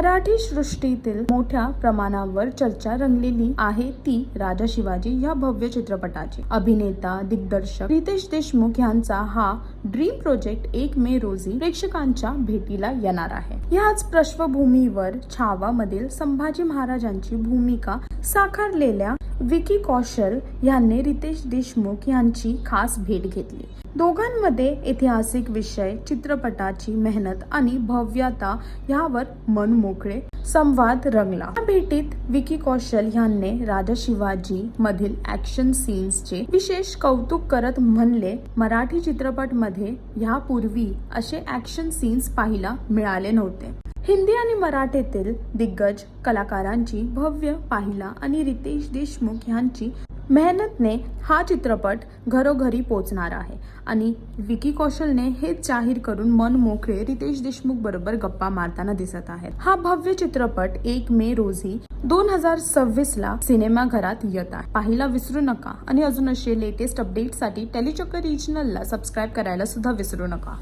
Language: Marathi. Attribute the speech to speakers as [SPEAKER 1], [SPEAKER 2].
[SPEAKER 1] मराठी सृष्टीतील मोठ्या प्रमाणावर चर्चा रंगलेली आहे ती राजा शिवाजी या भव्य चित्रपटाची। अभिनेता दिग्दर्शक रितेश देशमुख यांचा हा ड्रीम प्रोजेक्ट 1 मे रोजी प्रेक्षकांच्या भेटीला येणार आहे। याच पार्श्वभूमीवर छावा मधील संभाजी महाराजांची भूमिका साकारलेल्या विकी कौशल यांनी रितेश देशमुख यांची खास भेट घेतली। दोघांमध्ये ऐतिहासिक विषय, चित्रपटाची मेहनत आणि भव्यता यावर मनमोकळे संवाद रंगला। या भेटीत विकी कौशल यांनी राजा शिवाजी मधील ऍक्शन सीन्सचे विशेष कौतुक करत म्हणले, मराठी चित्रपट मध्ये यापूर्वी असे ऍक्शन सीन्स पाहायला मिळाले नव्हते। हिंदी आणि मराठीतील दिग्गज कलाकारांची भव्य पाहिला आणि रितेश देशमुख यांची मेहनतने हा चित्रपट घरोघरी पोहोचणार आहे आणि विकी कौशलने हे जाहीर करून मन मोकळे रितेश देशमुख बरोबर गप्पा मारताना दिसत आहेत। हा भव्य चित्रपट 1 मे रोजी 2026 ला सिनेमाघरात येत आहे। पाहायला विसरू नका आणि अजून असे लेटेस्ट अपडेटसाठी टेलीचक्कर रिजनलला सबस्क्राइब करायला सुद्धा विसरू नका।